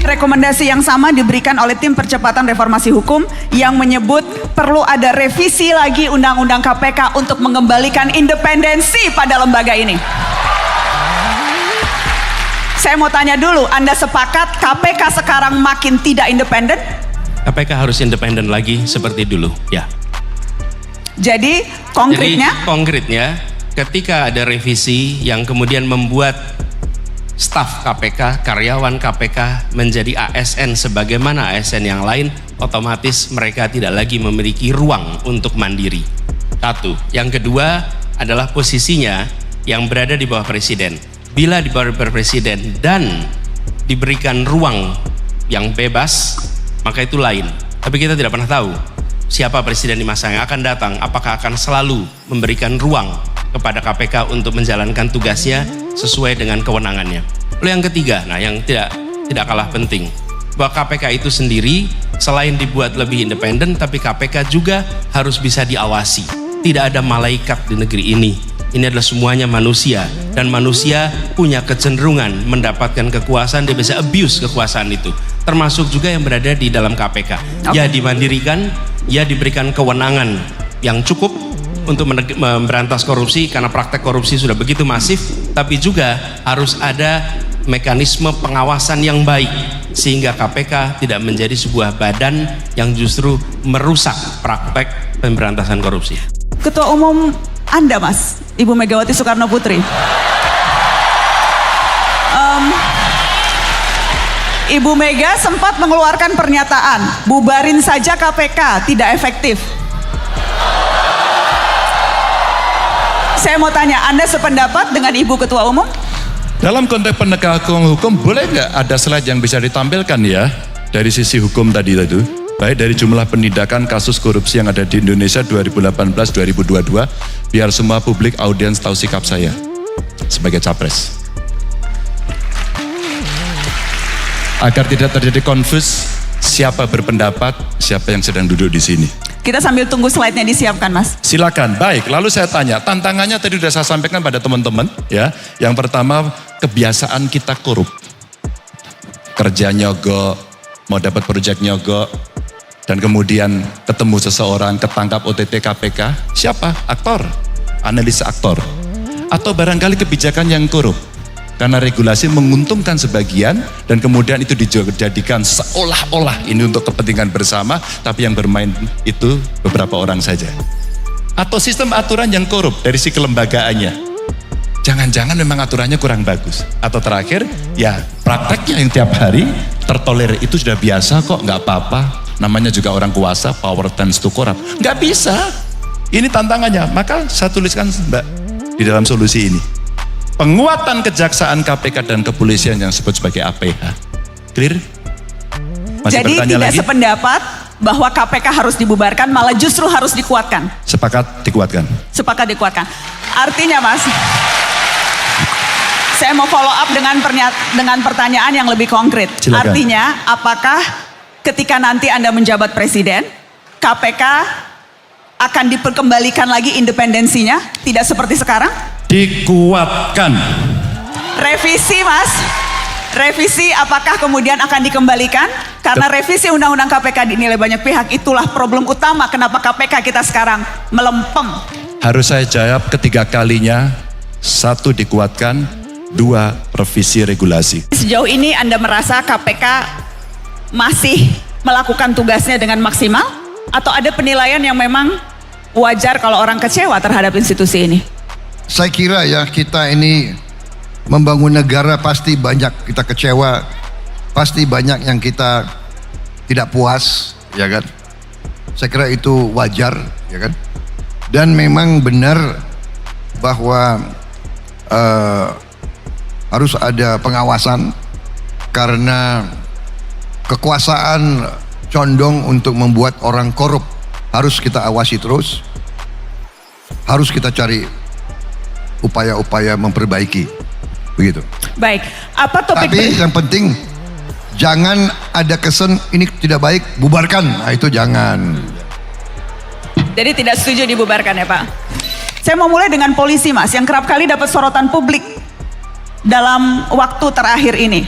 Rekomendasi yang sama diberikan oleh tim percepatan reformasi hukum yang menyebut perlu ada revisi lagi undang-undang KPK untuk mengembalikan independensi pada lembaga ini. Saya mau tanya dulu, Anda sepakat KPK sekarang makin tidak independen? KPK harus independen lagi seperti dulu, ya. Jadi konkretnya ketika ada revisi yang kemudian membuat staf KPK, karyawan KPK menjadi ASN sebagaimana ASN yang lain, otomatis mereka tidak lagi memiliki ruang untuk mandiri. Satu. Yang kedua adalah posisinya yang berada di bawah presiden. Bila di bawah presiden dan diberikan ruang yang bebas, maka itu lain. Tapi kita tidak pernah tahu siapa presiden di masa yang akan datang, apakah akan selalu memberikan ruang kepada KPK untuk menjalankan tugasnya sesuai dengan kewenangannya. Lalu yang ketiga, nah yang tidak kalah penting, bahwa KPK itu sendiri selain dibuat lebih independen, tapi KPK juga harus bisa diawasi. Tidak ada malaikat di negeri ini. Ini adalah semuanya manusia, dan manusia punya kecenderungan mendapatkan kekuasaan, dia bisa abuse kekuasaan itu, termasuk juga yang berada di dalam KPK. Ya dimandirikan, ya diberikan kewenangan yang cukup untuk memberantas korupsi karena praktek korupsi sudah begitu masif, tapi juga harus ada mekanisme pengawasan yang baik sehingga KPK tidak menjadi sebuah badan yang justru merusak praktek pemberantasan korupsi. Ketua Umum Anda, Mas, Ibu Megawati Soekarno Putri, Ibu Mega sempat mengeluarkan pernyataan bubarin saja KPK, tidak efektif. Saya mau tanya, Anda sependapat dengan Ibu Ketua Umum? Dalam konteks penegakan hukum, boleh nggak ada slide yang bisa ditampilkan ya dari sisi hukum tadi itu? Baik dari jumlah penindakan kasus korupsi yang ada di Indonesia 2018-2022, biar semua publik audiens tahu sikap saya sebagai capres. Agar tidak terjadi konfus siapa berpendapat, siapa yang sedang duduk di sini. Kita sambil tunggu slide-nya disiapkan, Mas. Silakan. Baik, lalu saya tanya, tantangannya tadi sudah saya sampaikan pada teman-teman ya. Yang pertama, kebiasaan kita korup. Kerja nyogok, mau dapat proyek nyogok, dan kemudian ketemu seseorang, ketangkap OTT KPK, siapa? Aktor, analisa aktor. Atau barangkali kebijakan yang korup, karena regulasi menguntungkan sebagian, dan kemudian itu dijadikan seolah-olah ini untuk kepentingan bersama, tapi yang bermain itu beberapa orang saja. Atau sistem aturan yang korup dari si kelembagaannya. Jangan-jangan memang aturannya kurang bagus. Atau terakhir, ya prakteknya yang tiap hari tertolerir itu sudah biasa kok, nggak apa-apa. Namanya juga orang kuasa, power tends to corrupt. Nggak bisa. Ini tantangannya. Maka saya tuliskan Mbak di dalam solusi ini. Penguatan kejaksaan KPK dan kepolisian yang disebut sebagai APH. Clear? Masih jadi bertanya tidak lagi? sependapat bahwa KPK harus dibubarkan, malah justru harus dikuatkan. Sepakat dikuatkan. Sepakat dikuatkan. Artinya, Mas, saya mau follow up dengan pertanyaan yang lebih konkret. Silakan. Artinya, apakah ketika nanti Anda menjabat presiden, KPK akan diperkembalikan lagi independensinya, tidak seperti sekarang? Dikuatkan. Revisi, Mas. Revisi apakah kemudian akan dikembalikan? Karena revisi undang-undang KPK dinilai banyak pihak, itulah problem utama kenapa KPK kita sekarang melempem. Harus saya jawab ketiga kalinya. Satu, dikuatkan. Dua, revisi regulasi. Sejauh ini Anda merasa KPK masih melakukan tugasnya dengan maksimal? Atau ada penilaian yang memang wajar kalau orang kecewa terhadap institusi ini? Saya kira ya, kita ini membangun negara pasti banyak kita kecewa, pasti banyak yang kita tidak puas, ya kan? Saya kira itu wajar, ya kan? Dan memang benar bahwa harus ada pengawasan karena kekuasaan condong untuk membuat orang korup. Harus kita awasi terus, harus kita cari upaya-upaya memperbaiki, begitu. Baik, apa topik? Tapi yang penting jangan ada kesan ini tidak baik, bubarkan. Nah, itu jangan. Jadi tidak setuju dibubarkan ya Pak? Saya mau mulai dengan polisi, Mas, yang kerap kali dapat sorotan publik dalam waktu terakhir ini.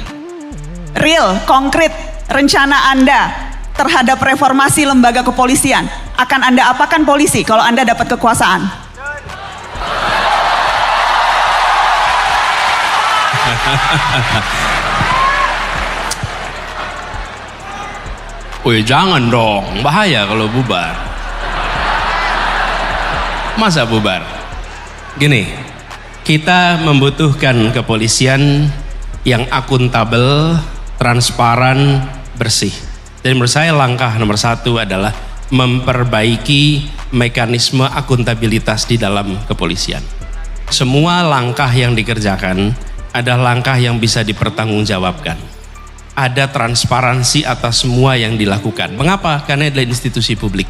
real, konkret rencana Anda terhadap reformasi lembaga kepolisian. Akan Anda apakan polisi kalau Anda dapat kekuasaan? Wih, jangan dong, bahaya kalau bubar. Masa bubar? Gini, kita membutuhkan kepolisian yang akuntabel, transparan, bersih. Jadi menurut saya langkah nomor 1 adalah memperbaiki mekanisme akuntabilitas di dalam kepolisian. Semua langkah yang dikerjakan adalah langkah yang bisa dipertanggungjawabkan. Ada transparansi atas semua yang dilakukan. Mengapa? Karena adalah institusi publik.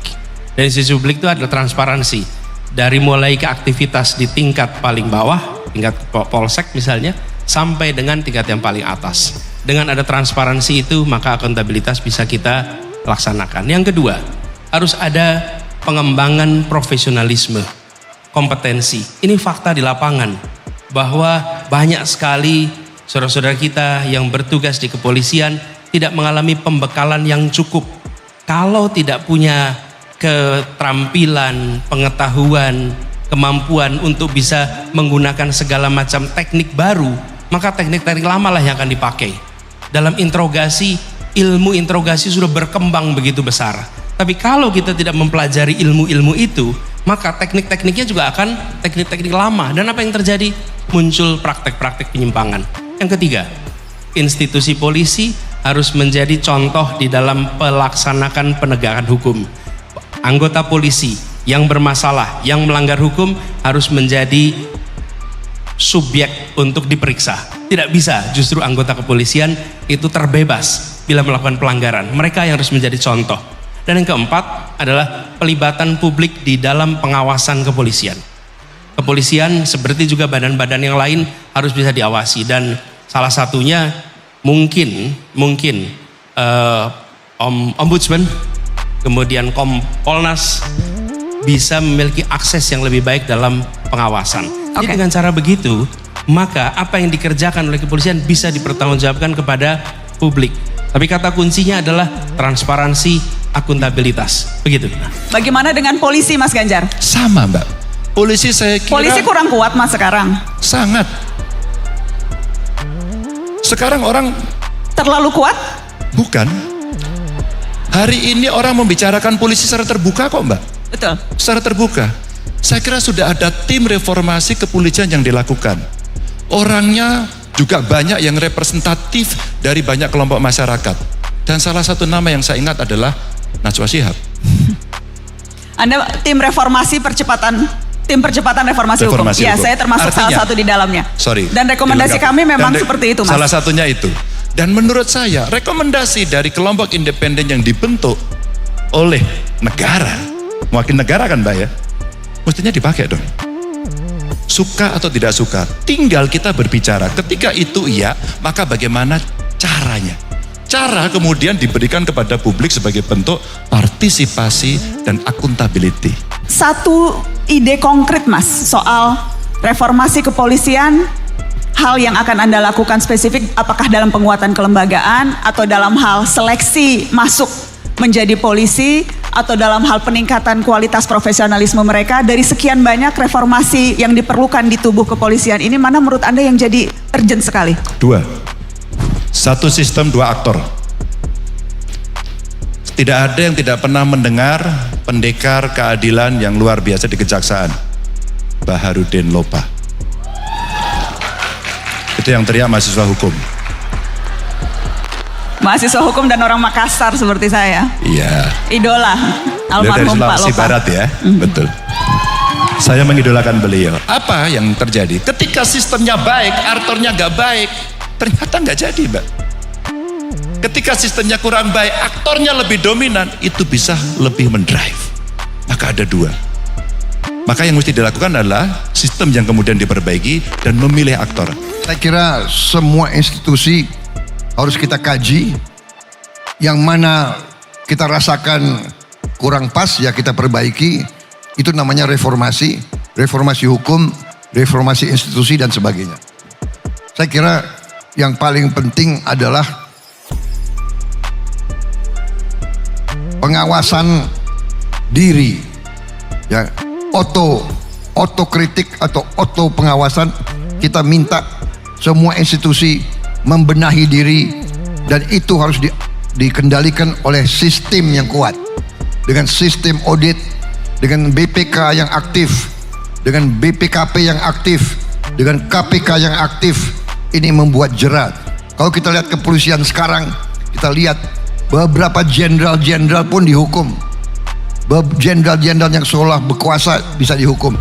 Dan institusi publik itu adalah transparansi. Dari mulai ke aktivitas di tingkat paling bawah, tingkat polsek misalnya, sampai dengan tingkat yang paling atas. Dengan ada transparansi itu, maka akuntabilitas bisa kita laksanakan. Yang kedua, harus ada pengembangan profesionalisme, kompetensi. Ini fakta di lapangan, bahwa banyak sekali saudara-saudara kita yang bertugas di kepolisian tidak mengalami pembekalan yang cukup. Kalau tidak punya keterampilan, pengetahuan, kemampuan untuk bisa menggunakan segala macam teknik baru, maka teknik-teknik lama lah yang akan dipakai. Dalam interogasi, ilmu interogasi sudah berkembang begitu besar. Tapi kalau kita tidak mempelajari ilmu-ilmu itu, maka teknik-tekniknya juga akan teknik-teknik lama. Dan apa yang terjadi? Muncul praktek-praktek penyimpangan. Yang ketiga, institusi polisi harus menjadi contoh di dalam pelaksanakan penegakan hukum. Anggota polisi yang bermasalah, yang melanggar hukum harus menjadi subjek untuk diperiksa. Tidak bisa justru anggota kepolisian itu terbebas bila melakukan pelanggaran. Mereka yang harus menjadi contoh. Dan yang keempat adalah pelibatan publik di dalam pengawasan kepolisian. Kepolisian seperti juga badan-badan yang lain harus bisa diawasi, dan salah satunya mungkin Ombudsman, kemudian Kompolnas bisa memiliki akses yang lebih baik dalam pengawasan. Jadi dengan cara begitu, maka apa yang dikerjakan oleh kepolisian bisa dipertanggungjawabkan kepada publik. Tapi kata kuncinya adalah transparansi, akuntabilitas. Begitu. Bagaimana dengan polisi, Mas Ganjar? Sama, Mbak. Polisi saya kira Polisi kurang kuat, Mas, sekarang. sangat. Sekarang orang Terlalu kuat? bukan. Hari ini orang membicarakan polisi secara terbuka kok, Mbak. Betul. Secara terbuka. Saya kira sudah ada tim reformasi kepolisian yang dilakukan. Orangnya juga banyak yang representatif dari banyak kelompok masyarakat. Dan salah satu nama yang saya ingat adalah Najwa Shihab. Anda tim reformasi percepatan reformasi hukum. Ya, saya termasuk salah satu di dalamnya. Sorry. Dan rekomendasi dilengkapi. kami memang Dan seperti itu, Mas. Salah satunya itu. Dan menurut saya rekomendasi dari kelompok independen yang dibentuk oleh negara, mewakili negara kan, Mbak ya, mestinya dipakai dong. Suka atau tidak suka, tinggal kita berbicara. Ketika itu iya, maka bagaimana caranya? Cara kemudian diberikan kepada publik sebagai bentuk partisipasi dan akuntability. Satu ide konkret, Mas, soal reformasi kepolisian, hal yang akan Anda lakukan spesifik, apakah dalam penguatan kelembagaan atau dalam hal seleksi masuk menjadi polisi atau dalam hal peningkatan kualitas profesionalisme mereka. Dari sekian banyak reformasi yang diperlukan di tubuh kepolisian ini, mana menurut Anda yang jadi urgent sekali? Dua. Satu sistem, dua aktor. Tidak ada yang tidak pernah mendengar pendekar keadilan yang luar biasa di Kejaksaan, Baharudin Lopa. Itu yang teriak mahasiswa hukum. Mahasiswa hukum dan orang Makassar seperti saya. Iya. Idola Beliau dari almarhum Pak Sulawesi Lopa. Barat ya, betul. Saya mengidolakan beliau. Apa yang terjadi? Ketika sistemnya baik, aktornya nggak baik, ternyata nggak jadi, Mbak. Ketika sistemnya kurang baik, aktornya lebih dominan, itu bisa lebih mendrive. Maka ada dua. Maka yang mesti dilakukan adalah sistem yang kemudian diperbaiki dan memilih aktor. Saya kira semua institusi harus kita kaji. Yang mana kita rasakan kurang pas, ya kita perbaiki. Itu namanya reformasi. Reformasi hukum, reformasi institusi dan sebagainya. Saya kira yang paling penting adalah pengawasan diri, ya, otokritik atau auto pengawasan. Kita minta semua institusi membenahi diri, dan itu harus dikendalikan oleh sistem yang kuat, dengan sistem audit, dengan BPK yang aktif, dengan BPKP yang aktif, dengan KPK yang aktif. Ini membuat jerat. Kalau kita lihat kepolisian sekarang, kita lihat beberapa jenderal-jenderal pun dihukum. Jenderal-jenderal yang seolah berkuasa bisa dihukum.